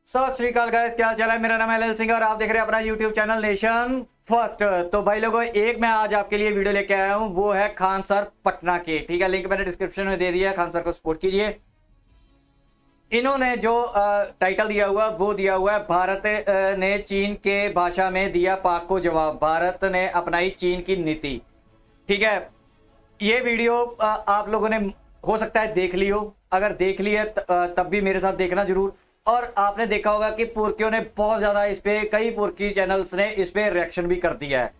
सत श्री अकाल गाइस, क्या हाल चाल है। मेरा नाम है एल सिंह और आप देख रहे हैं अपना यूट्यूब चैनल नेशन फर्स्ट। तो भाई लोगों, एक मैं आज आपके लिए वीडियो लेके आया हूं, वो है खान सर पटना के। ठीक है, लिंक मैंने डिस्क्रिप्शन में दे दिया है, खान सर को सपोर्ट कीजिए। इन्होंने जो टाइटल दिया हुआ वो दिया हुआ है, भारत ने चीन के भाषा में दिया पाक को जवाब, भारत ने अपनाई चीन की नीति। ठीक है, ये वीडियो आप लोगों ने हो सकता है देख ली हो, अगर देख ली है तब भी मेरे साथ देखना जरूर। और आपने देखा होगा कि पुर्कियों ने बहुत ज्यादा इस पे, कई पुर्की चैनल्स ने इस पे रिएक्शन भी कर दिया है।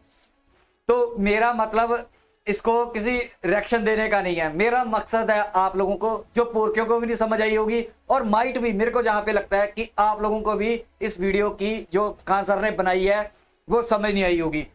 तो मेरा मतलब इसको किसी रिएक्शन देने का नहीं है, मेरा मकसद है आप लोगों को, जो पुर्कियों को भी नहीं समझ आई होगी और माइट भी, मेरे को जहां पे लगता है कि आप लोगों को भी इस वीडियो की जो खान सर ने बनाई है वो समझ नहीं आई होगी।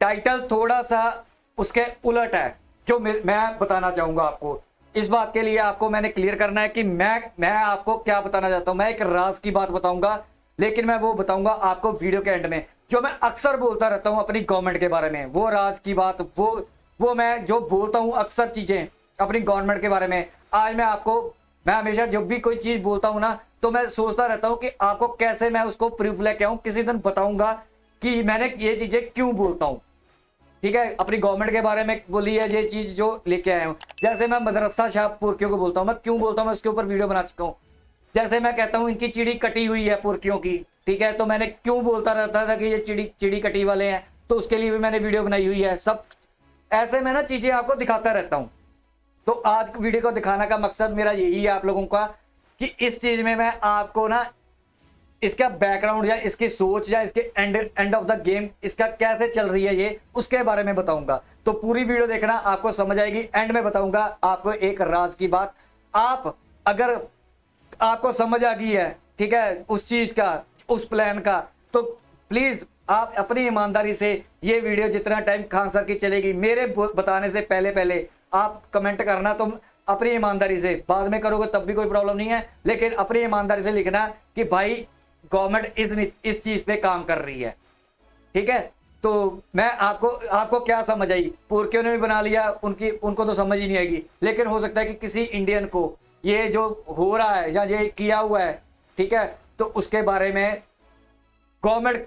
टाइटल थोड़ा सा उसके उलट है, जो मैं बताना चाहूंगा आपको। इस बात के लिए आपको मैंने क्लियर करना है कि मैं आपको क्या बताना चाहता हूं। मैं एक राज की बात बताऊंगा, लेकिन मैं वो बताऊंगा आपको वीडियो के एंड में। जो मैं अक्सर बोलता रहता हूं अपनी गवर्नमेंट के बारे में, वो राज की बात, वो मैं जो बोलता हूं अक्सर चीजें अपनी गवर्नमेंट के बारे में, आज मैं आपको, मैं हमेशा जब भी कोई चीज बोलता हूं ना, तो मैं सोचता रहता हूं कि आपको कैसे मैं उसको प्रूफ लेके आऊं, किसी दिन बताऊंगा कि मैंने ये चीजें क्यों बोलता हूं। ठीक है, अपनी गवर्नमेंट के बारे में बोली है ये चीज जो लेके आया हूं। जैसे मैं मदरसा शाह पुर्कियों को बोलता हूं, मैं क्यों बोलता हूं, मैं उसके ऊपर वीडियो बना चुका हूं। जैसे मैं कहता हूं इनकी चिड़ी कटी हुई है पुर्कियों की, ठीक है, तो मैंने क्यों बोलता रहता था कि ये चिड़ी कटी वाले हैं, तो उसके लिए भी मैंने वीडियो बनाई हुई है। सब ऐसे मैं ना चीजें आपको दिखाता रहता हूं। तो आज वीडियो को दिखाने का मकसद मेरा यही है आप लोगों का, कि इस चीज में मैं आपको ना इसका बैकग्राउंड या इसकी सोच या इसके एंड ऑफ द गेम, इसका कैसे चल रही है ये, उसके बारे में बताऊंगा। तो पूरी वीडियो देखना, आपको समझ आएगी। एंड में बताऊंगा आपको एक राज की बात। आप अगर आपको समझ आ गई है, ठीक है, उस चीज का, उस प्लान का, तो प्लीज आप अपनी ईमानदारी से ये वीडियो जितना टाइम खान सर की चलेगी, मेरे बताने से पहले पहले आप कमेंट करना। तुम अपनी ईमानदारी से, बाद में करोगे तब भी कोई प्रॉब्लम नहीं है, लेकिन अपनी ईमानदारी से लिखना कि भाई गवर्नमेंट इस चीज पे काम कर रही है। ठीक है, तो मैं आपको क्या समझ आई, पुर्कियों ने भी बना लिया, उनको तो समझ ही नहीं आएगी, लेकिन हो सकता है कि किसी इंडियन को ये जो हो रहा है या ये किया हुआ है, ठीक है, तो उसके बारे में गवर्नमेंट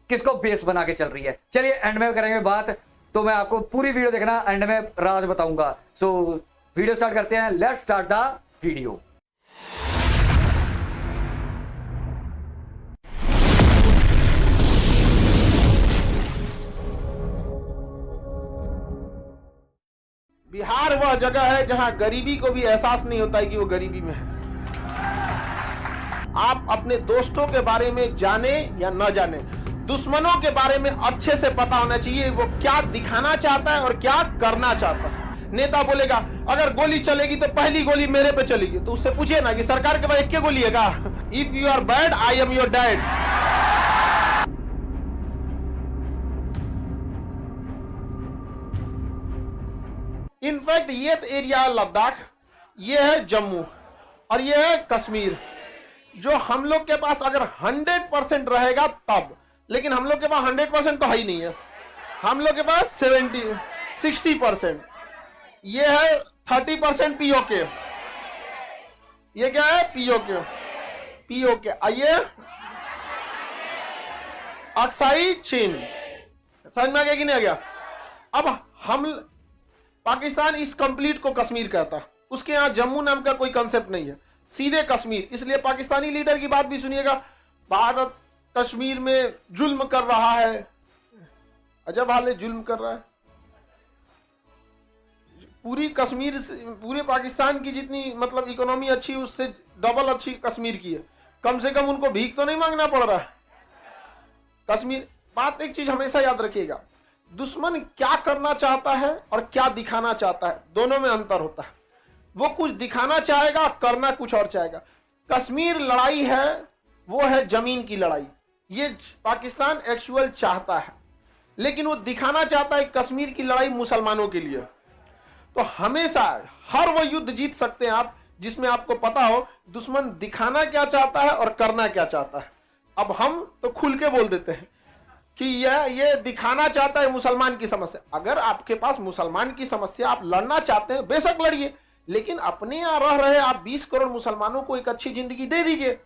किसको बेस बना के चल रही है। चलिए एंड में करेंगे बात, तो मैं आपको पूरी वीडियो देखना, एंड में राज बताऊंगा। सो वीडियो स्टार्ट करते हैं, let's start the video. Bihar वह जगह है जहां गरीबी को भी एहसास नहीं होता है कि वो गरीबी में है। आप अपने दोस्तों के बारे में जाने या न जाने, दुश्मनों के बारे में अच्छे से पता होना चाहिए वो क्या दिखाना चाहता है और क्या करना चाहता है। नेता बोलेगा अगर गोली चलेगी तो पहली गोली मेरे पे चलेगी, तो उससे पूछिए ना कि सरकार के पास एक गोली है का? If you are bad I am your dad. In fact ये एरिया लद्दाख, ये है जम्मू और ये है कश्मीर, जो हम लोग के पास अगर 100% रहेगा तब, लेकिन हम लोग के पास 100% तो है ही नहीं है। हम लोग के पास 60%। ये है 30% पीओके। ये क्या है? पीओके। आइए, अक्साई चीन, समझ में आ गया कि नहीं आ गया? अब हम पाकिस्तान इस कंप्लीट को कश्मीर कहता है, उसके यहां जम्मू नाम का कोई कंसेप्ट नहीं है, सीधे कश्मीर। इसलिए पाकिस्तानी लीडर की बात भी सुनिएगा, भारत कश्मीर में जुल्म कर रहा है। अजब हाल है, जुल्म कर रहा है। पूरी कश्मीर, पूरे पाकिस्तान की जितनी मतलब इकोनॉमी अच्छी, उससे डबल अच्छी कश्मीर की है। कम से कम उनको भीख तो नहीं मांगना पड़ रहा है। कश्मीर, बात एक चीज हमेशा याद रखिएगा, दुश्मन क्या करना चाहता है और क्या दिखाना चाहता है, दोनों में अंतर होता है। वो कुछ दिखाना चाहेगा, करना कुछ और चाहेगा। कश्मीर लड़ाई है, वो है जमीन की लड़ाई, ये पाकिस्तान एक्चुअल चाहता है, लेकिन वो दिखाना चाहता है कश्मीर की लड़ाई मुसलमानों के लिए। तो हमेशा हर वो युद्ध जीत सकते हैं आप जिसमें आपको पता हो दुश्मन दिखाना क्या चाहता है और करना क्या चाहता है। अब हम तो खुल के बोल देते हैं कि ये दिखाना चाहता है मुसलमान की समस्या। अगर आपके पास मुसलमान की समस्या, आप लड़ना चाहते हैं, बेशक लड़िए, लेकिन अपने यहां रह रहे आप 20 करोड़ मुसलमानों को एक अच्छी जिंदगी दे दीजिए।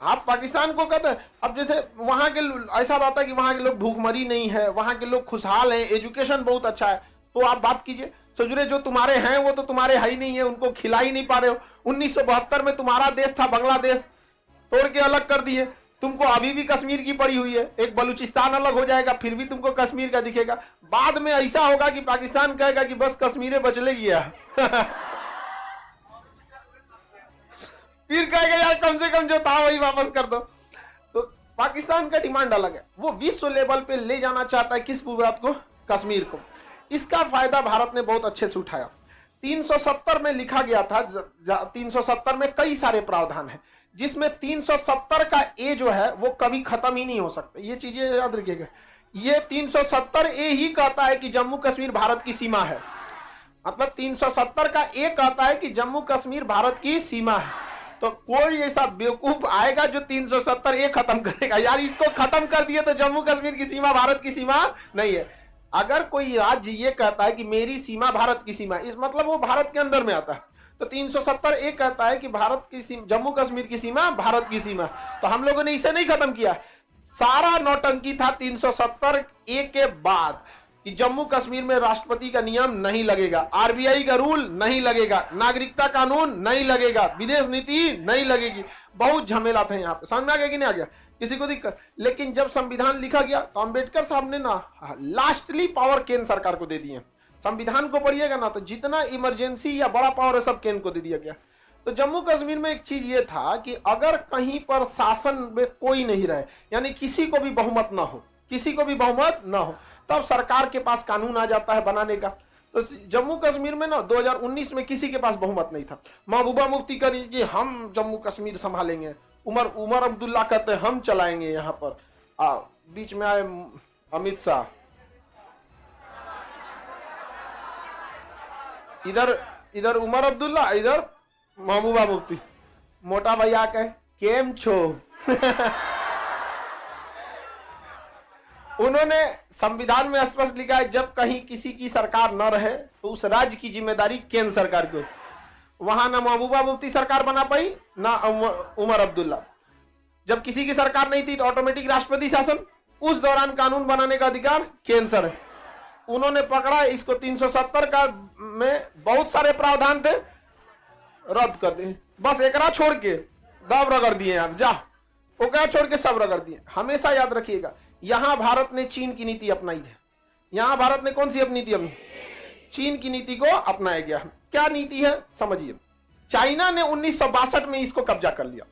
आप पाकिस्तान को कहते हैं, अब जैसे वहां के ऐसा रहता है कि वहां के लोग भूखमरी नहीं है, वहां के लोग खुशहाल हैं, एजुकेशन बहुत अच्छा है, तो आप बात कीजिए। सजुरे जो तुम्हारे हैं वो तो तुम्हारे है ही नहीं है, उनको खिला ही नहीं पा रहे हो। 1972 में तुम्हारा देश था बांग्लादेश, तोड़ के अलग कर दिए। तुमको अभी भी कश्मीर की पड़ी हुई है, एक बलूचिस्तान अलग हो जाएगा फिर भी तुमको कश्मीर का दिखेगा। बाद में ऐसा होगा कि पाकिस्तान कहेगा कि बस कश्मीर बचले गया फिर कहेगा यार कम से कम जो था वही वापस कर दो। तो पाकिस्तान का डिमांड अलग है, वो विश्व लेवल पे ले जाना चाहता है किस भूभाग को, कश्मीर को। इसका फायदा भारत ने बहुत अच्छे से उठाया। 370 में लिखा गया था, 370 में कई सारे प्रावधान हैं, जिसमें 370 का ए जो है वो कभी खत्म ही नहीं हो सकता। ये चीजें याद रखिएगा। ये 370 ए ही कहता है कि जम्मू कश्मीर भारत की सीमा है, मतलब 370 का ए कहता है कि जम्मू कश्मीर भारत की सीमा है। तो कोई ऐसा बेवकूफ आएगा जो 370 ए खत्म करेगा, यार इसको खत्म कर दिए तो जम्मू कश्मीर की सीमा भारत की सीमा नहीं है। अगर कोई राज्य ये कहता है कि मेरी सीमा भारत की सीमा, इस मतलब वो भारत के अंदर में आता है। तो 370 ए कहता है कि भारत की सीमा, जम्मू कश्मीर की सीमा भारत की सीमा। तो हम लोगों ने इसे नहीं खत्म किया, सारा नौटंकी था 370 ए के बाद कि जम्मू कश्मीर में राष्ट्रपति का नियम नहीं लगेगा, आरबीआई का रूल नहीं लगेगा, नागरिकता कानून नहीं लगेगा, विदेश नीति नहीं लगेगी। बहुत झमेला थे यहाँ पे, समझ में आ गया कि नहीं आ गया, किसी को दिक्कत। लेकिन जब संविधान लिखा गया तो अंबेडकर साहब ने ना लास्टली पावर केंद्र सरकार को दे दिए। संविधान को पढ़िएगा ना तो जितना इमरजेंसी या बड़ा पावर है सब केंद्र को दे दिया गया। तो जम्मू कश्मीर में एक चीज ये था कि अगर कहीं पर शासन में कोई नहीं रहे, यानी किसी को भी बहुमत ना हो, किसी को भी बहुमत ना हो, तब सरकार के पास कानून आ जाता है बनाने का। तो जम्मू कश्मीर में ना 2019 में किसी के पास बहुमत नहीं था। महबूबा मुफ्ती करी कि हम जम्मू कश्मीर संभालेंगे, उमर अब्दुल्ला कहते हैं हम चलाएंगे यहाँ पर, बीच में आए अमित शाह, इधर उमर अब्दुल्ला, इधर महबूबा मुफ्ती, मोटा भैया कहे केम छो उन्होंने संविधान में स्पष्ट लिखा है जब कहीं किसी की सरकार न रहे तो उस राज्य की जिम्मेदारी केंद्र सरकार की। वहां ना महबूबा मुफ्ती सरकार बना पाई ना उमर अब्दुल्ला। जब किसी की सरकार नहीं थी तो ऑटोमेटिक राष्ट्रपति शासन, उस दौरान कानून बनाने का अधिकार केंद्र सर। उन्होंने पकड़ा इसको 370 का में बहुत सारे प्रावधान थे, रद्द कर दिए, बस एकरा छोड़ के दब रगड़ दिए। आप जा ओकरा छोड़ के सब रगड़ दिए। हमेशा याद रखिएगा, यहां भारत ने चीन की नीति अपनाई है। यहां भारत ने कौन सी अपनी नीति अपनी? चीन की नीति को अपनाया गया। क्या नीति है समझिए। चाइना ने 1962 में इसको कब्जा कर लिया,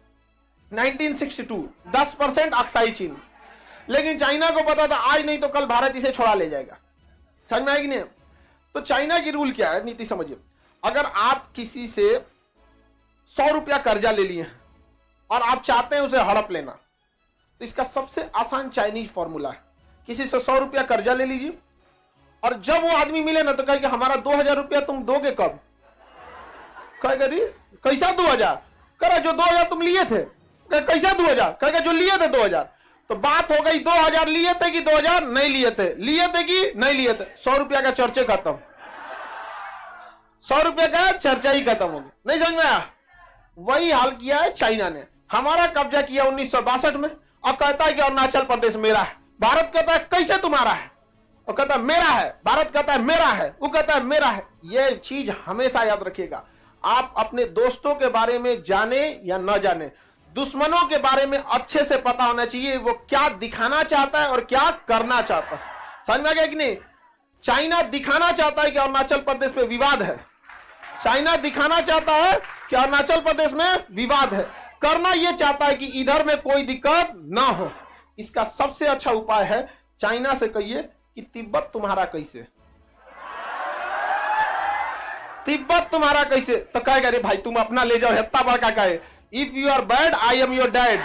1962 10% अक्साई चीन। लेकिन चाइना को पता था आज नहीं तो कल भारत इसे छोड़ा ले जाएगा। समझ में आएगी नहीं? तो चाइना की रूल क्या है, नीति समझिए। अगर आप किसी से 100 रुपया कर्जा ले लिए और आप चाहते हैं उसे हड़प लेना, तो इसका सबसे आसान चाइनीज फॉर्मूला है, किसी से 100 रुपया कर्जा ले लीजिए और जब वो आदमी मिले ना तो कहेगा हमारा 2000 रुपया तुम दोगे कब? कहेगा कैसा 2000? कह रहा जो 2000 तुम लिए थे। कैसा 2000? कहेगा जो लिए थे 2000। तो बात हो गई 2000 लिए थे कि 2000 नहीं लिए थे, लिए थे कि नहीं लिए थे। 100 रुपया का चर्चे खत्म, 100 रुपया का चर्चा ही खत्म हो गया। नहीं समझ में आया? वही हाल किया है चाइना ने। हमारा कब्जा किया 1962 में और कहता है कि अरुणाचल प्रदेश मेरा है। भारत कहता है कैसे तुम्हारा है? और कहता है मेरा है। भारत कहता है मेरा है, वो कहता है मेरा है। ये चीज हमेशा याद रखिएगा। आप अपने दोस्तों के बारे में जाने या न जाने, दुश्मनों के बारे में अच्छे से पता होना चाहिए वो क्या दिखाना चाहता है और क्या करना चाहता है। समझ में आ गया कि नहीं? चाइना दिखाना चाहता है कि अरुणाचल प्रदेश में विवाद है। चाइना दिखाना चाहता है कि अरुणाचल प्रदेश में विवाद है, करना यह चाहता है कि इधर में कोई दिक्कत ना हो। इसका सबसे अच्छा उपाय है चाइना से कहिए कि तिब्बत तुम्हारा कैसे, तिब्बत तुम्हारा कैसे? तो कहेगा अरे भाई तुम अपना ले जाओ, हेत्ता बड़का कहे if you are bad I am your dad.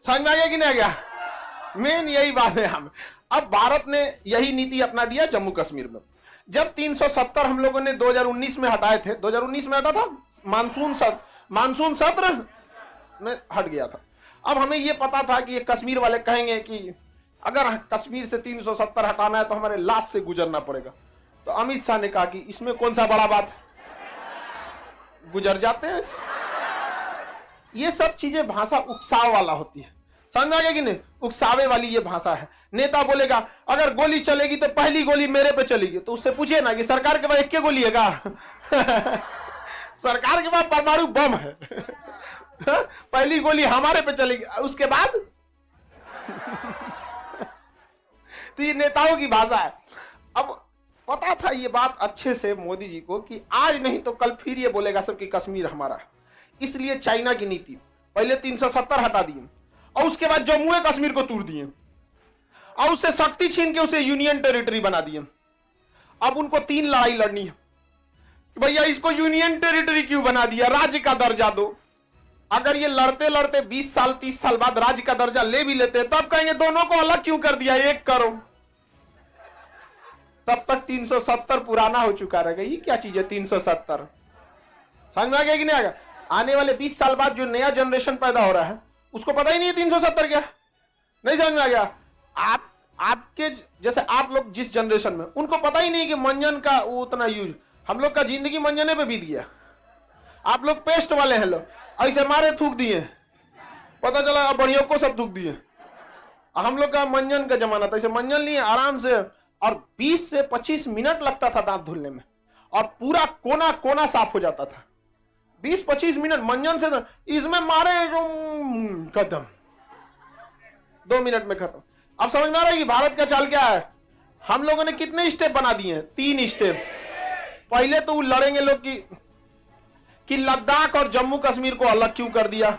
समझ में आ गया कि नहीं आ गया? मेन यही बात है। हम अब भारत ने यही नीति अपना दिया जम्मू कश्मीर में। जब 370 हम लोगों ने 2019 में हटाए थे, 2019 में हटा था, मानसून सत्र में हट गया था। अब हमें यह पता था कि ये कश्मीर वाले कहेंगे कि अगर कश्मीर से 370 हटाना है तो हमारे लाश से गुजरना पड़ेगा। तो अमित शाह ने कहा कि इसमें कौन सा बड़ा बात है, गुजर जाते हैं। ये सब चीजें भाषा उकसाव वाला होती है, समझ में आ गया कि नहीं? उकसावे वाली ये भाषा है। नेता बोलेगा अगर गोली चलेगी तो पहली गोली मेरे पे चलेगी, तो उससे पूछिए ना कि सरकार के पास एक गोली है का? सरकार के पास परमाणु बम है। पहली गोली हमारे पे चलेगी, उसके बाद। तो ये नेताओं की भाषा है। अब पता था ये बात अच्छे से मोदी जी को कि आज नहीं तो कल फिर ये बोलेगा सब कि कश्मीर हमारा है। इसलिए चाइना की नीति पहले 370 हटा दिए और उसके बाद जम्मू कश्मीर को तोड़ दिए और उससे शक्ति छीन के उसे यूनियन टेरिटरी बना दिए। अब उनको 3 लड़ाई लड़नी है कि भैया इसको यूनियन टेरिटरी क्यों बना दिया, राज्य का दर्जा दो। अगर ये लड़ते लड़ते 20 साल 30 साल बाद राज्य का दर्जा ले भी लेते तब कहेंगे दोनों को अलग क्यों कर दिया, एक करो। तब तक 370 पुराना हो चुका रहेगा। ये क्या चीज है 370? समझ में आ गया कि नहीं आएगा? आने वाले 20 साल बाद जो नया जनरेशन पैदा हो रहा है उसको पता ही नहीं है 370 क्या, नहीं समझ में आ गया? आपके जैसे आप लोग जिस जनरेशन में, उनको पता ही नहीं कि मंजन का वो उतना यूज। हम लोग का जिंदगी मंजने पे बीत गया। आप लोग पेस्ट वाले हैं, लोग ऐसे मारे थूक दिए, पता चला बढ़िया को सब थूक दिए। हम लोग का मंजन का जमाना था, ऐसे मंजन लिए आराम से, और 20 से 25 मिनट लगता था दांत धुलने में और पूरा कोना कोना साफ हो जाता था। 20-25 मिनट मंजन से, इसमें मारे खत्म, 2 मिनट में खत्म। अब समझ में आ रहा है कि भारत का चाल क्या है? हम लोगों ने कितने स्टेप बना दिए हैं? 3 स्टेप। पहले तो लड़ेंगे लोग कि लद्दाख और जम्मू कश्मीर को अलग क्यों कर दिया,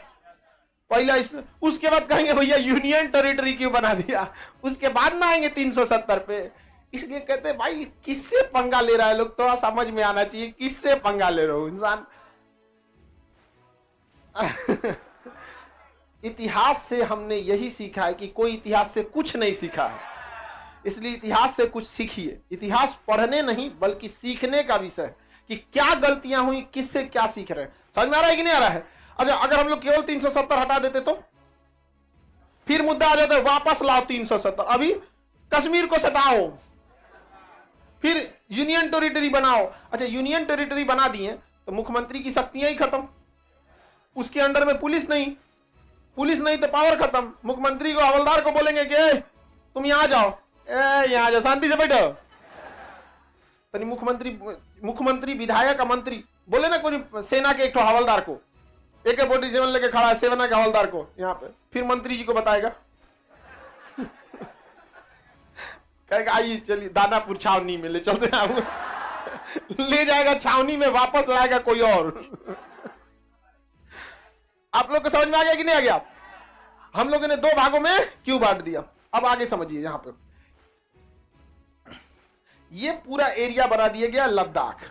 पहला इसमें। उसके बाद कहेंगे भैया यूनियन टेरिटरी क्यों बना दिया, उसके बाद ना आएंगे 370 पे। इसलिए कहते हैं भाई किससे पंगा ले रहा है लोग, थोड़ा समझ में आना चाहिए किससे पंगा ले रहे हो इंसान। इतिहास से हमने यही सीखा है कि कोई इतिहास से कुछ नहीं सीखा है, इसलिए इतिहास से कुछ सीखिए। इतिहास पढ़ने नहीं बल्कि सीखने का विषय है कि क्या गलतियां हुई, किससे क्या सीख रहे हैं। समझ में आ रहा है कि नहीं आ रहा है? अच्छा, अगर हम लोग केवल 370 हटा देते तो फिर मुद्दा आ जाता है वापस लाओ 370, अभी कश्मीर को सटाओ, फिर यूनियन टेरिटरी बनाओ। अच्छा, यूनियन टेरिटरी बना दिए तो मुख्यमंत्री की शक्तियां ही खत्म, उसके अंडर में पुलिस नहीं तो पावर खत्म। मुख्यमंत्री को हवलदार को बोलेंगे कि तुम यहां जाओ, यहां जाओ, शांति से बैठो। तनी मुख्यमंत्री विधायक मंत्री बोले ना कोई सेना के एक तो हवलदार को, AK-47 लेके खड़ा है सेना के हवलदार को यहाँ पे, फिर मंत्री जी को बताएगा। कहेगा आइए चलिए दानापुर छावनी में ले चलते हैं। ले जाएगा छावनी में, वापस लाएगा कोई और। आप लोग को समझ में आ गया कि नहीं आ गया? हम लोगों ने 2 भागों में क्यों बांट दिया, अब आगे समझिए। यहां पे ये पूरा एरिया बना दिया गया लद्दाख।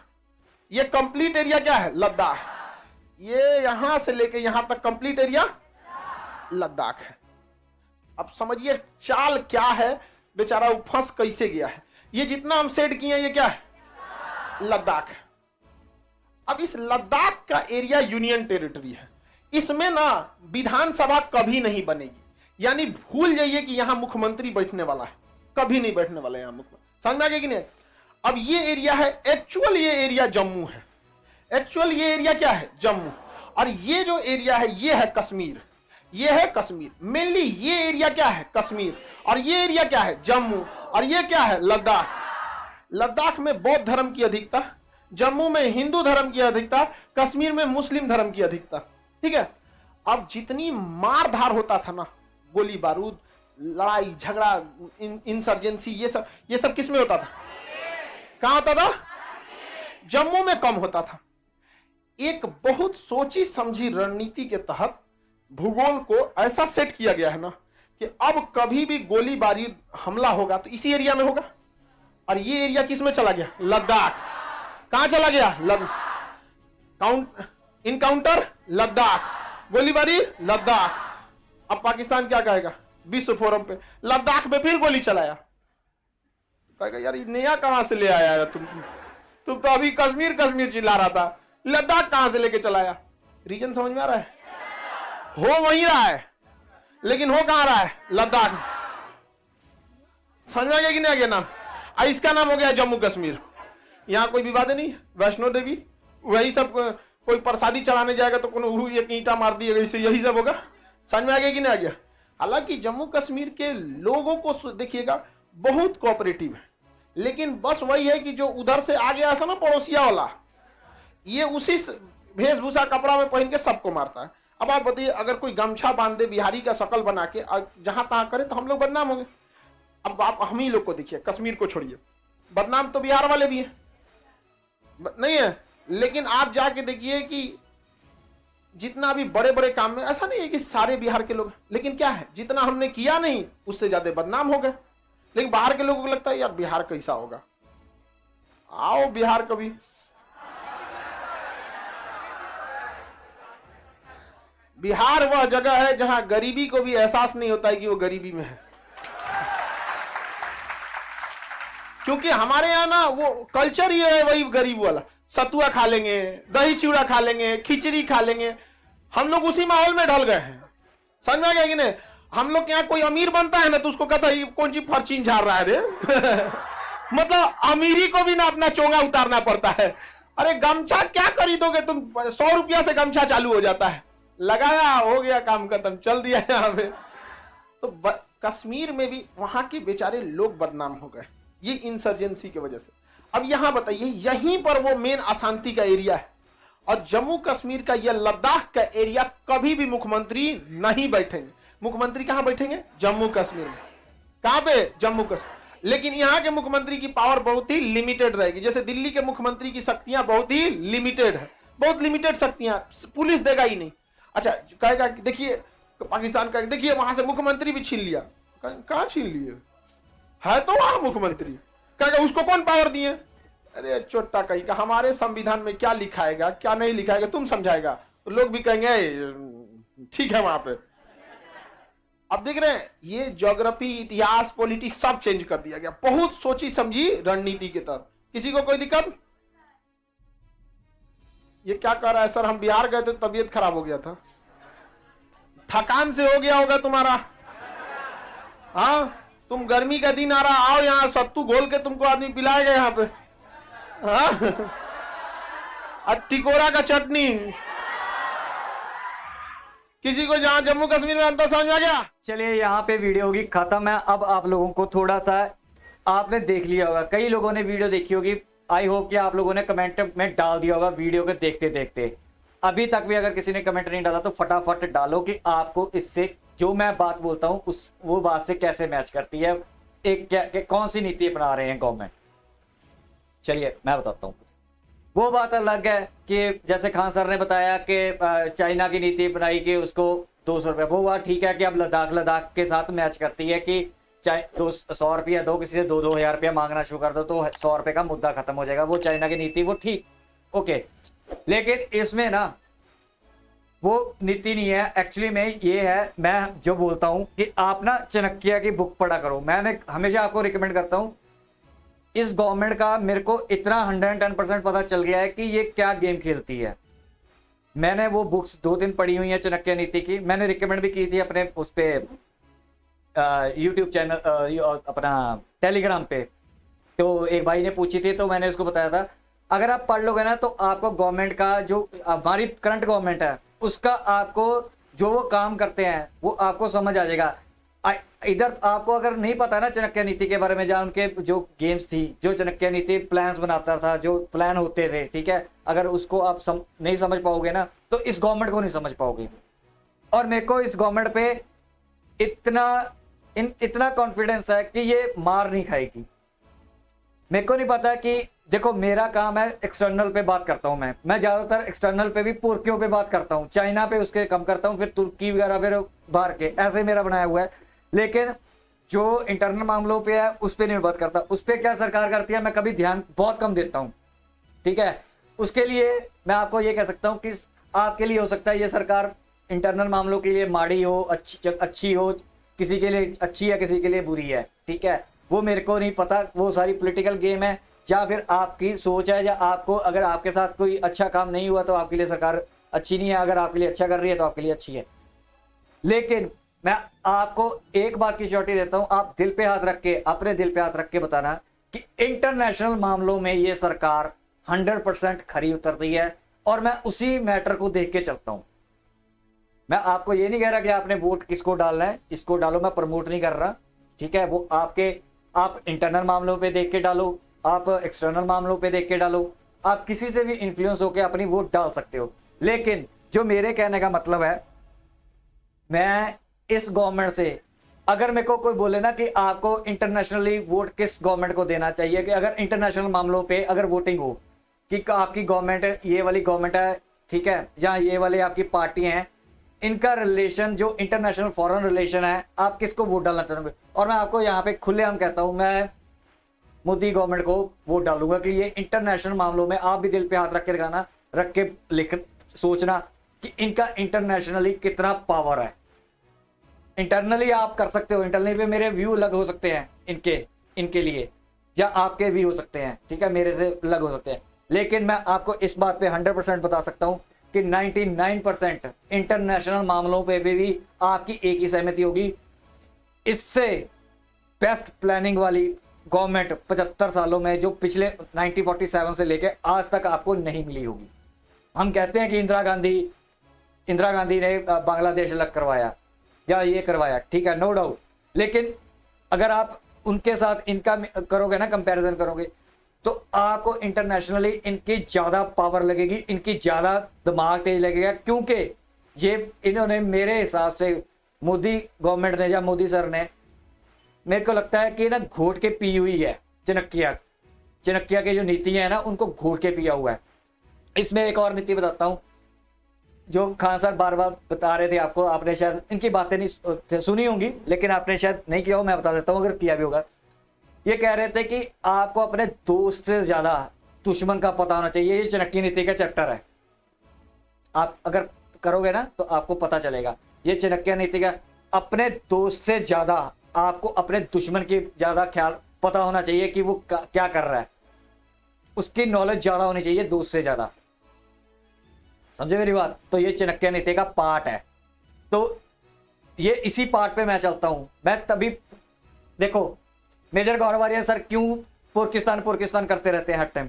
ये कंप्लीट एरिया क्या है? लद्दाख। ये यहां से लेके यहां तक कंप्लीट एरिया लद्दाख है। अब समझिए चाल क्या है, बेचारा वो फंस कैसे गया है। ये जितना हम सेट किए ये क्या है? लद्दाख। अब इस लद्दाख का एरिया यूनियन टेरिटरी है, इसमें ना विधानसभा कभी नहीं बनेगी, यानी भूल जाइए कि यहां मुख्यमंत्री बैठने वाला है, कभी नहीं बैठने वाला यहां मुख्यमंत्री। समझ में आ गया कि नहीं? अब ये एरिया है, एक्चुअल ये एरिया जम्मू है, एक्चुअल ये एरिया क्या है? जम्मू। और ये जो एरिया है ये है कश्मीर, ये है कश्मीर। मेनली ये एरिया क्या है? कश्मीर। और ये एरिया क्या है? जम्मू। और ये क्या है? लद्दाख। लद्दाख में बौद्ध धर्म की अधिकता, जम्मू में हिंदू धर्म की अधिकता, कश्मीर में मुस्लिम धर्म की अधिकता। ठीक है। अब जितनी मार धार होता था ना, गोली बारूद, लड़ाई झगड़ा, इंसर्जेंसी, ये सब किस में होता था? कहां होता था? जम्मू में कम होता था। एक बहुत सोची समझी रणनीति के तहत भूगोल को ऐसा सेट किया गया है ना कि अब कभी भी गोली बारूद हमला होगा तो इसी एरिया में होगा। और ये एरिया किस में चला गया? लद्दाख। कहां चला गया? इनकाउंटर लद्दाख, गोलीबारी लद्दाख। अब पाकिस्तान क्या कहेगा विश्व फोरम पे? लद्दाख में फिर गोली चलाया। कहेगा यार ये नया कहां से ले आया है तुम तो अभी कश्मीर चिल्ला रहा था, लद्दाख कहां से लेके चलाया? रीजन समझ में आ रहा है? हो वहीं रहा है लेकिन हो कहां रहा है? लद्दाख। समझ में आ गया कि नहीं आ गया नाम? इसका नाम हो गया जम्मू कश्मीर। यहां कोई विवाद नहीं, वैष्णो देवी वही सब कोई प्रसादी चढ़ाने जाएगा तो कोनो एक ईंटा मार दिएगा, इससे यही सब होगा। समझ में आ गया कि नहीं आ गया? हालांकि जम्मू कश्मीर के लोगों को देखिएगा बहुत कोऑपरेटिव है, लेकिन बस वही है कि जो उधर से आ गया ऐसा ना पड़ोसिया वाला, ये उसी वेशभूषा कपड़ा में पहन के सबको मारता है। अब आप बताइए, अगर कोई गमछा बांध दे बिहारी का शकल बना के जहां तहां करे तो हम लोग बदनाम होंगे। अब आप हम ही लोग को देखिए, कश्मीर को छोड़िए, बदनाम तो बिहार वाले भी हैं, नहीं है? लेकिन आप जाके देखिए कि जितना भी बड़े बड़े काम में, ऐसा नहीं है कि सारे बिहार के लोग, लेकिन क्या है, जितना हमने किया नहीं उससे ज्यादा बदनाम हो गए। लेकिन बाहर के लोगों को लगता है यार बिहार कैसा होगा, आओ बिहार कभी। बिहार वह जगह है जहां गरीबी को भी एहसास नहीं होता है कि वो गरीबी में है, क्योंकि हमारे यहाँ ना वो कल्चर ही है वही गरीब वाला। सतुआ खा लेंगे, दही चिवड़ा खा लेंगे, खिचड़ी खा लेंगे, हम लोग उसी माहौल में ढल गए हैं। समझ में आ गया कि नहीं? हम लोग के यहाँ कोई अमीर बनता है ना तो उसको कहता है कौन सी फर्चीन झाड़ रहा है रे मतलब अमीरी को भी ना अपना चोंगा उतारना पड़ता है। अरे गमछा क्या खरीदोगे तुम, 100 रुपया से गमछा चालू हो जाता है, लगाया हो गया काम खत्म, चल दिया यहाँ पे। तो कश्मीर में भी वहां के बेचारे लोग बदनाम हो गए ये इंसर्जेंसी की वजह से। अब यहां बताइए, यहीं पर वो मेन अशांति का एरिया है, और जम्मू कश्मीर का यह लद्दाख का एरिया कभी भी मुख्यमंत्री नहीं बैठेंगे। मुख्यमंत्री कहां बैठेंगे? जम्मू कश्मीर में। कहां पे? जम्मू कश्मीर। लेकिन यहां के मुख्यमंत्री की पावर बहुत ही लिमिटेड रहेगी। जैसे दिल्ली के मुख्यमंत्री की शक्तियां बहुत ही लिमिटेड है, बहुत लिमिटेड शक्तियां, पुलिस देगा ही नहीं। अच्छा कहेगा देखिए पाकिस्तान का, देखिए वहां से मुख्यमंत्री भी छीन लिया, कहां छीन लिए है तो वहां मुख्यमंत्री, कहेगा उसको कौन पावर दिए? अरे चोट्टा कहीं का, हमारे संविधान में क्या लिखाएगा क्या नहीं लिखाएगा तुम समझाएगा, तो लोग भी कहेंगे ठीक है वहां पे। अब देख रहे हैं ये ज्योग्राफी, इतिहास, पॉलिटिक्स सब चेंज कर दिया गया, बहुत सोची समझी रणनीति के तहत। किसी को कोई दिक्कत? ये क्या कह रहा है सर, हम बिहार गए थे तबीयत खराब हो गया था, थकान से हो गया होगा तुम्हारा। हाँ तुम गर्मी का दिन आ रहा, आओ यहाँ सत्तू घोल के तुमको आदमी पिलाएगा यहाँ पे, हाँ टिकोरा का चटनी। किसी को जहां जम्मू कश्मीर में अंतर समझ में आ गया? चलिए यहाँ पे वीडियो होगी खत्म है। अब आप लोगों को थोड़ा सा, आपने देख लिया होगा, कई लोगों ने वीडियो देखी होगी, आई होप कि आप लोगों ने कमेंट में डाल दिया होगा वीडियो को देखते देखते। अभी तक भी अगर किसी ने कमेंट नहीं डाला तो फटाफट डालो कि आपको इससे जो मैं बात बोलता हूं उस वो बात से कैसे मैच करती है, एक क्या कौन सी नीति अपना रहे हैं गवर्नमेंट। चलिए मैं बताता हूँ। वो बात अलग है कि जैसे खान सर ने बताया कि चाइना की नीति अपनाई कि उसको 200 रुपये, वो बात ठीक है कि अब लद्दाख के साथ मैच करती है कि चाहे 100 रुपया दो, किसी से 2-2000 रुपया मांगना शुरू कर दो तो 100 रुपये का मुद्दा खत्म हो जाएगा। वो चाइना की नीति, वो ठीक ओके, लेकिन इसमें ना वो नीति नहीं है। एक्चुअली में ये है, मैं जो बोलता हूं कि आप ना चाणक्य की बुक पढ़ा करो। मैंने हमेशा आपको रिकमेंड करता हूं, इस गवर्नमेंट का मेरे को इतना 110% पता चल गया है कि ये क्या गेम खेलती है। मैंने वो बुक्स 2-3 पढ़ी हुई है चाणक्य नीति की, मैंने रिकमेंड भी की थी अपने उस पर यूट्यूब चैनल, अपना टेलीग्राम पे। तो एक भाई ने पूछी थी तो मैंने उसको बताया था, अगर आप पढ़ लोगे ना तो आपको गवर्नमेंट का जो हमारी करंट गवर्नमेंट है उसका आपको जो वो काम करते हैं वो आपको समझ आ जाएगा। इधर आपको अगर नहीं पता ना चाणक्य नीति के बारे में, जहाँ उनके जो गेम्स थी, जो चाणक्य नीति प्लान्स बनाता था, जो प्लान होते थे, ठीक है, अगर उसको आप नहीं समझ पाओगे ना तो इस गवर्नमेंट को नहीं समझ पाओगे। और मेरे को इस गवर्नमेंट पे इतना कॉन्फिडेंस है कि ये मार नहीं खाएगी। मेरे को नहीं पता कि देखो मेरा काम है एक्सटर्नल पे बात करता हूं, मैं ज्यादातर एक्सटर्नल पे भी पुरकियों पे बात करता हूं, चाइना पे उसके कम करता हूं, फिर तुर्की वगैरह, फिर बाहर के, ऐसे मेरा बनाया हुआ है। लेकिन जो इंटरनल मामलों पे है उस पे नहीं बात करता। उस पे क्या सरकार करती है मैं कभी ध्यान बहुत कम देता हूं, ठीक है। उसके लिए मैं आपको ये कह सकता हूं कि आपके लिए हो सकता है ये सरकार इंटरनल मामलों के लिए माड़ी हो, अच्छी हो, किसी के लिए अच्छी है किसी के लिए बुरी है, ठीक है, वो मेरे को नहीं पता। वो सारी पॉलिटिकल गेम है, या फिर आपकी सोच है, या आपको अगर आपके साथ कोई अच्छा काम नहीं हुआ तो आपके लिए सरकार अच्छी नहीं है, अगर आपके लिए अच्छा कर रही है तो आपके लिए अच्छी है। लेकिन मैं आपको एक बात की श्योरिटी देता हूं, आप दिल पे हाथ रख के, अपने दिल पे हाथ रख के बताना कि इंटरनेशनल मामलों में ये सरकार 100% खरी उतरती है। और मैं उसी मैटर को देख के चलता हूं। मैं आपको ये नहीं कह रहा कि आपने वोट किसको डालना है, इसको डालो, मैं प्रमोट नहीं कर रहा, ठीक है। वो आप इंटरनल मामलों पे देख के डालो, आप एक्सटर्नल मामलों पे देख के डालो, आप किसी से भी इन्फ्लुएंस होकर अपनी वोट डाल सकते हो। लेकिन जो मेरे कहने का मतलब है, मैं इस गवर्नमेंट से, अगर मेरे को कोई बोले ना कि आपको इंटरनेशनली वोट किस गवर्नमेंट को देना चाहिए, कि अगर इंटरनेशनल मामलों पे अगर वोटिंग हो कि आपकी गवर्नमेंट ये वाली गवर्नमेंट है, ठीक है, जहां ये वाली आपकी पार्टी हैं, इनका रिलेशन जो इंटरनेशनल फॉरेन रिलेशन है, आप किसको वोट डालना चाहोगे? और मैं आपको यहाँ पे खुलेआम कहता हूं, मैं मोदी गवर्नमेंट को वोट डालूंगा कि ये इंटरनेशनल मामलों में आप भी दिल पे हाथ रख के रखाना, रख के लिख सोचना कि इनका इंटरनेशनली कितना पावर है। इंटरनली आप कर सकते हो, इंटरनली पे मेरे व्यू अलग हो सकते हैं इनके लिए, या आपके भी हो सकते हैं, ठीक है, मेरे से अलग हो सकते हैं। लेकिन मैं आपको इस बात पे 100% बता सकता हूं कि 99% इंटरनेशनल मामलों पे भी आपकी एक ही सहमति होगी, इससे बेस्ट प्लानिंग वाली गवर्नमेंट 75 सालों में, जो पिछले 1947 से लेकर आज तक आपको नहीं मिली होगी। हम कहते हैं कि इंदिरा गांधी ने बांग्लादेश अलग करवाया या ये करवाया, ठीक है, नो डाउट। लेकिन अगर आप उनके साथ इनका करोगे ना, कंपैरिजन करोगे, तो आपको इंटरनेशनली इनकी ज्यादा पावर लगेगी, इनकी ज्यादा दिमाग तेज लगेगा, क्योंकि ये इन्होंने, मेरे हिसाब से मोदी गवर्नमेंट ने या मोदी सर ने, मेरे को लगता है कि ना घोट के पी हुई है चाणक्य की जो नीति है ना, उनको घोट के पिया हुआ है। इसमें एक और नीति बताता हूं जो खान सर बार बार बता रहे थे आपको, आपने शायद इनकी बातें नहीं सुनी होंगी, लेकिन आपने शायद नहीं किया हो, मैं बता देता हूं अगर किया भी होगा। ये कह रहे थे कि आपको अपने दोस्त से ज्यादा दुश्मन का पता होना चाहिए। ये चाणक्य नीति का चैप्टर है, आप अगर करोगे ना तो आपको पता चलेगा। ये चाणक्य नीति का, अपने दोस्त से ज्यादा आपको अपने दुश्मन की ज्यादा ख्याल पता होना चाहिए कि वो क्या कर रहा है, उसकी नॉलेज ज्यादा होनी चाहिए दोस्त से ज्यादा। समझे मेरी बात? तो ये चाणक्य नीति का पार्ट है। तो ये इसी पार्ट पे मैं चलता हूं। मैं तभी, देखो मेजर गौरवारिया सर क्यों पुरकिस्तान करते रहते हैं हर टाइम,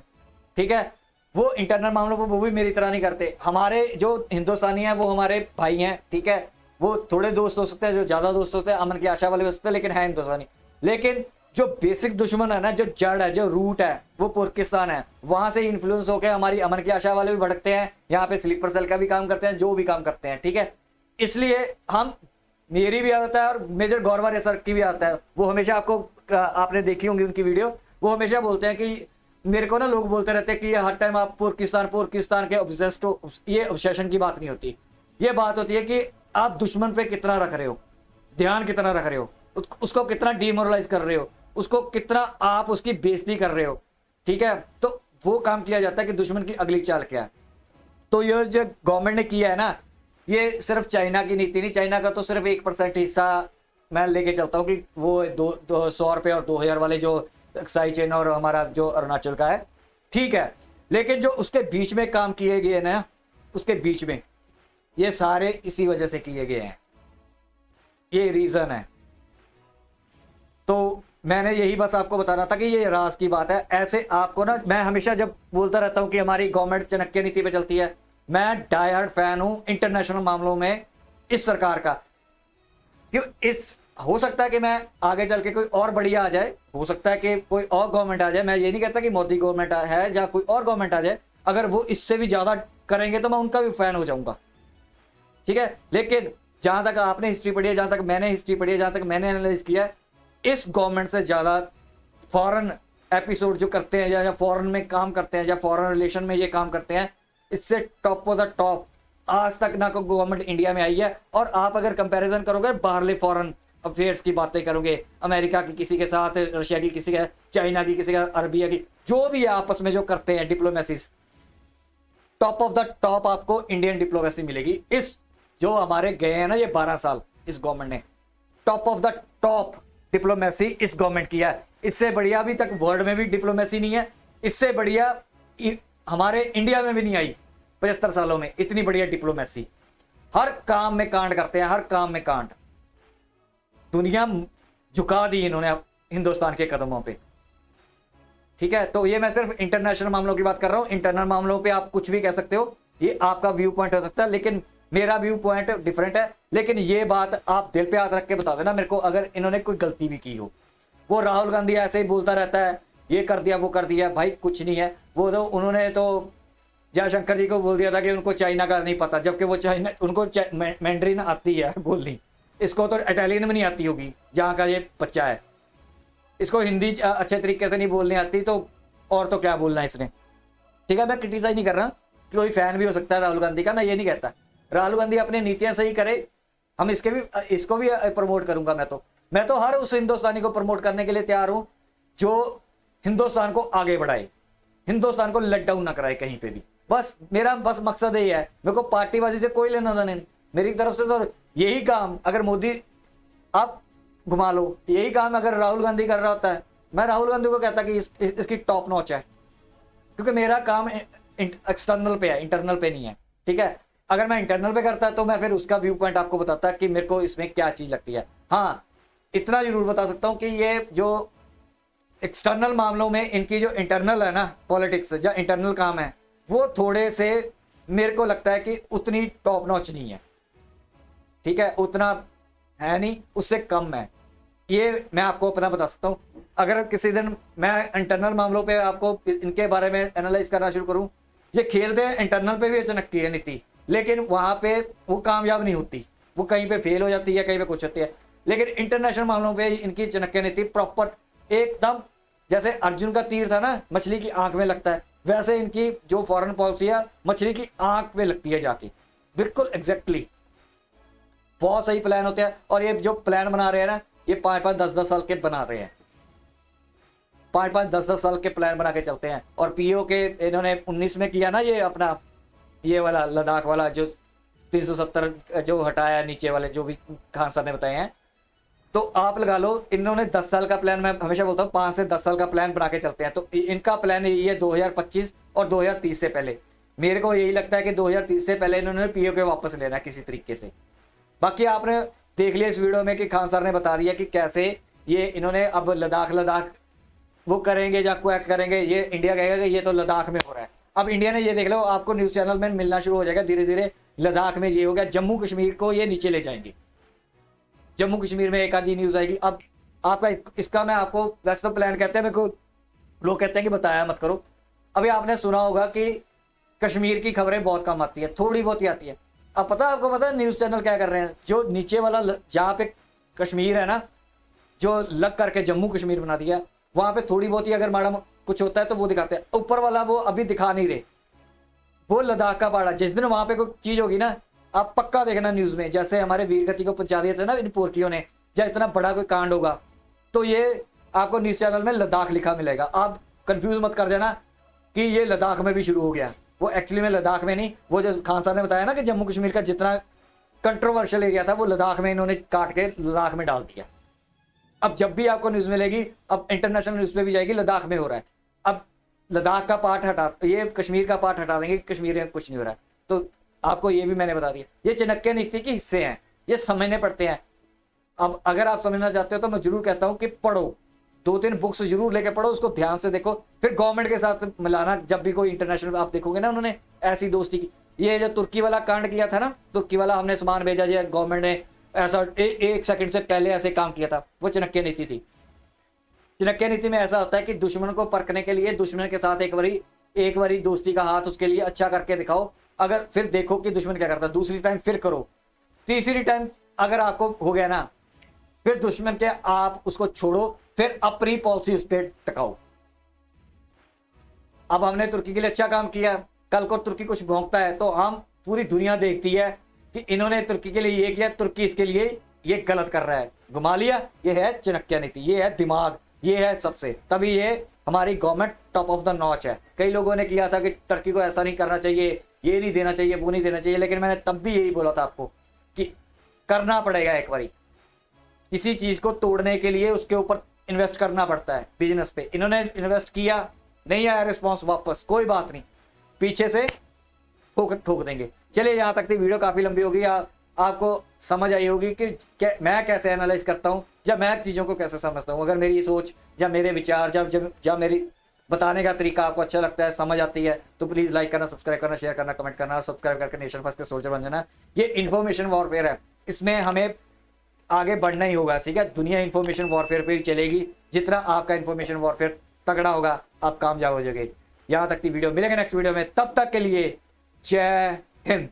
ठीक है, वो इंटरनल मामलों पर वो भी मेरी तरह नहीं करते। हमारे जो हिंदुस्तानी हैं वो हमारे भाई हैं, ठीक है, वो थोड़े दोस्त हो सकते हैं, जो ज्यादा दोस्त होते हैं अमन की आशा वाले हो सकते हैं, लेकिन है हिंदुस्तानी। लेकिन जो बेसिक दुश्मन है ना, जो जड़ है, जो रूट है, वो पाकिस्तान है। वहां से इन्फ्लुएंस होकर हमारी अमन की आशा वाले भी भटकते हैं, यहाँ पे स्लीपर सेल का भी काम करते हैं, जो भी काम करते हैं, ठीक है। इसलिए हम, मेरी भी आदत है और मेजर गौरवारिया सर की भी आदत है। वो हमेशा आपने देखी होंगी उनकी वीडियो, वो हमेशा बोलते हैं कि मेरे को ना लोग बोलते रहते हैं कि हर टाइम आप पाकिस्तान के ऑब्सेस्ड हो। ये ऑब्सेशन की बात नहीं होती, ये बात होती है कि आप दुश्मन पे कितना रख रहे हो, ध्यान कितना रख रहे हो, उसको कितना डिमोरलाइज कर रहे हो, उसको कितना आप उसकी बेइज्जती कर रहे हो, ठीक है। तो वो काम किया जाता है कि दुश्मन की अगली चाल क्या है। तो ये जो गवर्नमेंट ने किया है ना, ये सिर्फ चाइना की नीति नहीं, चाइना का तो सिर्फ 1% हिस्सा मैं लेके चलता हूँ कि वो 100 रुपये और 2000 वाले जो एक्साइज चेन और हमारा जो अरुणाचल का है, ठीक है। लेकिन जो उसके बीच में काम किए गए ना, उसके बीच में ये सारे इसी वजह से किए गए हैं, ये रीजन है। तो मैंने यही बस आपको बताना था कि ये राज की बात है। ऐसे आपको ना, मैं हमेशा जब बोलता रहता हूं कि हमारी गवर्नमेंट चाणक्य नीति पे चलती है, मैं डाई हार्ड फैन हूं इंटरनेशनल मामलों में इस सरकार का। क्यों? इस हो सकता है कि मैं आगे चल के कोई और बढ़िया आ जाए, हो सकता है कि कोई और गवर्नमेंट आ जाए, मैं ये नहीं कहता कि मोदी गवर्नमेंट है या कोई और गवर्नमेंट आ जाए, अगर वो इससे भी ज्यादा करेंगे तो मैं उनका भी फैन हो जाऊंगा, ठीक है। लेकिन जहां तक आपने हिस्ट्री पढ़ी है, जहां तक मैंने हिस्ट्री पढ़ी है, जहां तक मैंने एनालाइज किया है, इस गवर्नमेंट से ज्यादा फॉरेन एपिसोड जो करते हैं या फॉरेन में काम करते हैं या फॉरेन रिलेशन में ये काम करते हैं, इससे टॉप ऑफ द टॉप आज तक ना कोई गवर्नमेंट इंडिया में आई है। और आप अगर कंपैरिजन करोगे बाहरले फॉरेन अफेयर्स की बातें करोगे, अमेरिका की किसी के साथ, रशिया की किसी के, चाइना की किसी का, अरबिया की, जो भी आपस में जो करते हैं diplomacy, top of the top आपको इंडियन डिप्लोमेसी मिलेगी। इस जो हमारे गए हैं ना ये 12 साल, इस गवर्नमेंट ने top of the top diplomacy इस गवर्नमेंट किया है। इससे बढ़िया अभी तक वर्ल्ड में भी डिप्लोमेसी नहीं है, इससे बढ़िया हमारे इंडिया में भी नहीं आई 75 सालों में इतनी बढ़िया डिप्लोमेसी। हर काम में कांड करते हैं, हर काम में कांड, दुनिया झुका दी इन्होंने हिंदुस्तान के कदमों पे, ठीक है। तो ये मैं सिर्फ इंटरनेशनल मामलों की बात कर रहा हूं, इंटरनल मामलों पे आप कुछ भी कह सकते हो, ये आपका व्यू पॉइंट हो सकता है, लेकिन मेरा व्यू पॉइंट डिफरेंट है। लेकिन ये बात आप दिल पे हाथ रख के बता देना मेरे को, अगर इन्होंने कोई गलती भी की हो। वो राहुल गांधी ऐसे ही बोलता रहता है, ये कर दिया वो कर दिया, भाई कुछ नहीं है। वो तो उन्होंने तो जयशंकर जी को बोल दिया था कि उनको चाइना का नहीं पता, जबकि वो चाइना, उनको मैंड्रिन आती है बोलनी, इसको तो इटालियन में नहीं आती होगी जहाँ का ये बच्चा है, इसको हिंदी अच्छे तरीके से नहीं बोलनी आती, तो और तो क्या बोलना है इसने। ठीक है, मैं क्रिटिसाइज नहीं कर रहा, कोई फैन भी हो सकता है राहुल गांधी का, मैं ये नहीं कहता। राहुल गांधी अपनी नीतियां सही करे, हम इसको भी प्रमोट करूंगा। मैं तो हर उस हिंदुस्तानी को प्रमोट करने के लिए तैयार हूं जो हिंदुस्तान को आगे बढ़ाए, हिंदुस्तान को लेट डाउन ना कराए कहीं पे भी। बस मेरा मकसद यही है, मेरे को पार्टीबाजी से कोई लेना देना नहीं। मेरी तरफ से तो यही काम, अगर मोदी आप घुमा लो, यही काम अगर राहुल गांधी कर रहा होता है, मैं राहुल गांधी को कहता कि इसकी टॉप नॉच है, क्योंकि मेरा काम एक्सटर्नल पे है, इंटरनल पे नहीं है। ठीक है, अगर मैं इंटरनल पे करता तो मैं फिर उसका व्यू पॉइंट आपको बताता कि मेरे को इसमें क्या चीज लगती है। हाँ, इतना जरूर बता सकता हूं कि ये जो एक्सटर्नल मामलों में इनकी जो इंटरनल है ना पॉलिटिक्स, जो इंटरनल काम है, वो थोड़े से मेरे को लगता है कि उतनी टॉप नॉच नहीं है। ठीक है, उतना है नहीं, उससे कम है। ये मैं आपको अपना बता सकता हूँ। अगर किसी दिन मैं इंटरनल मामलों पे आपको इनके बारे में एनालाइज करना शुरू करूँ, ये खेलते हैं इंटरनल पे भी अचानक की है नीति, लेकिन वहां पे वो कामयाब नहीं होती, वो कहीं पे फेल हो जाती है, कहीं पे कुछ होती है। लेकिन इंटरनेशनल मामलों पे इनकी चनक्य नीति प्रॉपर एकदम, जैसे अर्जुन का तीर था ना मछली की आंख में लगता है, वैसे इनकी जो फॉरेन पॉलिसी है मछली की आंख में लगती है जाके, बिल्कुल एग्जैक्टली। बहुत सही प्लान होते हैं, और ये जो प्लान बना रहे हैं ना, ये 5-5, 10-10 साल के बना रहे हैं, 5-5, 10-10 साल के प्लान बना के चलते हैं। और पीओ के इन्होंने 19 में किया ना ये अपना, ये वाला लद्दाख वाला जो 370 जो हटाया नीचे वाले, जो भी खान सर ने बताए हैं, तो आप लगा लो इन्होंने 10 साल का प्लान, मैं हमेशा बोलता हूँ 5 से 10 साल का प्लान बना के चलते हैं। तो इनका प्लान यही है 2025 और 2030 से पहले। मेरे को यही लगता है कि 2030 से पहले इन्होंने पीओ के वापस लेना है किसी तरीके से। बाकी आपने देख लिया इस वीडियो में कि खान सर ने बता दिया कि कैसे ये इन्होंने अब लद्दाख वो करेंगे या क्वैक करेंगे, ये इंडिया कहेगा कि ये तो लद्दाख में हो रहा है। अब इंडिया ने ये देख लो, आपको न्यूज़ चैनल में मिलना शुरू हो जाएगा धीरे धीरे, लद्दाख में ये हो गया, जम्मू कश्मीर को ये नीचे ले जाएंगे, जम्मू कश्मीर में एक आधी न्यूज़ आएगी। अब आपका इसका मैं आपको, वैसे तो प्लान कहते हैं, मेरे को लोग कहते हैं कि बताया मत करो। अभी आपने सुना होगा कि कश्मीर की खबरें बहुत कम आती है, थोड़ी बहुत ही आती है। अब आपको पता है न्यूज़ चैनल क्या कर रहे हैं, जो नीचे वाला जहाँ पे कश्मीर है ना, जो लग करके जम्मू कश्मीर बना दिया, वहां पे थोड़ी बहुत ही अगर माड़ा कुछ होता है तो वो दिखाते हैं, ऊपर वाला वो अभी दिखा नहीं रहे, वो लद्दाख का पहाड़। जिस दिन वहां पे कोई चीज होगी ना, आप पक्का देखना न्यूज में, जैसे हमारे वीरगति को पहुंचा दिया था ना इन पोर्कियों ने, या इतना बड़ा कोई कांड होगा तो ये आपको न्यूज चैनल में लद्दाख लिखा मिलेगा। आप कंफ्यूज मत कर देना कि ये लद्दाख में भी शुरू हो गया, वो एक्चुअली में लद्दाख में नहीं, वो जो खान साहब ने बताया ना कि जम्मू कश्मीर का जितना कंट्रोवर्शियल एरिया था वो लद्दाख में इन्होंने काट के लद्दाख में डाल दिया। अब जब भी आपको न्यूज मिलेगी, अब इंटरनेशनल न्यूज पे भी जाएगी लद्दाख में हो रहा है, अब लद्दाख का पार्ट हटा, ये कश्मीर का पार्ट हटा देंगे, कश्मीर में कुछ नहीं हो रहा है। तो आपको ये भी मैंने बता दिया, ये चाणक्य नीति के हिस्से हैं, ये समझने पड़ते हैं। अब अगर आप समझना चाहते हो तो मैं जरूर कहता हूं कि पढ़ो, 2-3 बुक्स जरूर लेके पढ़ो, उसको ध्यान से देखो, फिर गवर्नमेंट के साथ मिलाना। जब भी कोई इंटरनेशनल आप देखोगे ना, उन्होंने ऐसी दोस्ती की, ये जो तुर्की वाला कांड किया था ना, तुर्की वाला हमने सामान भेजा जी, गवर्नमेंट ने ऐसा 1 सेकंड से पहले ऐसे काम किया था, वो चाणक्य नीति थी। चाणक्य नीति में ऐसा होता है कि दुश्मन को परखने के लिए दुश्मन के साथ एक बारी दोस्ती का हाथ उसके लिए अच्छा करके दिखाओ, अगर फिर देखो कि दुश्मन क्या करता है, दूसरी टाइम फिर करो, तीसरी टाइम अगर आपको हो गया ना, फिर दुश्मन के आप उसको छोड़ो, फिर अपनी पॉलिसी उस पर टकाओ। अब हमने तुर्की के लिए अच्छा काम किया, कल को तुर्की कुछ भौंकता है तो हम पूरी दुनिया देखती है कि इन्होंने तुर्की के लिए ये किया, तुर्की इसके लिए ये गलत कर रहा है, घुमा लिया। ये है चाणक्य नीति, ये है दिमाग, ये है सबसे, तभी ये हमारी government top of the notch है। कई लोगों ने किया था कि तुर्की को ऐसा नहीं करना चाहिए, ये नहीं देना चाहिए, वो नहीं देना चाहिए, लेकिन मैंने तब भी यही बोला था आपको कि करना पड़ेगा। एक बारी किसी चीज को तोड़ने के लिए उसके ऊपर इन्वेस्ट करना पड़ता है, बिजनेस पे इन्होंने इन्वेस्ट किया, नहीं आया रिस्पॉन्स वापस, कोई बात नहीं, पीछे से ठोक देंगे। चलिए, यहाँ तक थी वीडियो, काफी लंबी होगी, आपको समझ आई होगी कि मैं कैसे एनालाइज करता हूँ, जब मैं चीज़ों को कैसे समझता हूँ। अगर मेरी सोच या मेरे विचार जब मेरी बताने का तरीका आपको अच्छा लगता है, समझ आती है, तो प्लीज लाइक करना, सब्सक्राइब करना, शेयर करना, कमेंट करना, सब्सक्राइब करके नेशन फर्स्ट के सोल्जर बन जाना। ये इन्फॉर्मेशन वॉरफेयर है, इसमें हमें आगे बढ़ना ही होगा, ठीक है। दुनिया इन्फॉर्मेशन वॉरफेयर पे ही चलेगी, जितना आपका इन्फॉर्मेशन वॉरफेयर तगड़ा होगा आप कामयाब हो जाओगे। यहां तक की वीडियो, मिलेंगे नेक्स्ट वीडियो में, तब तक के लिए जय हिंद।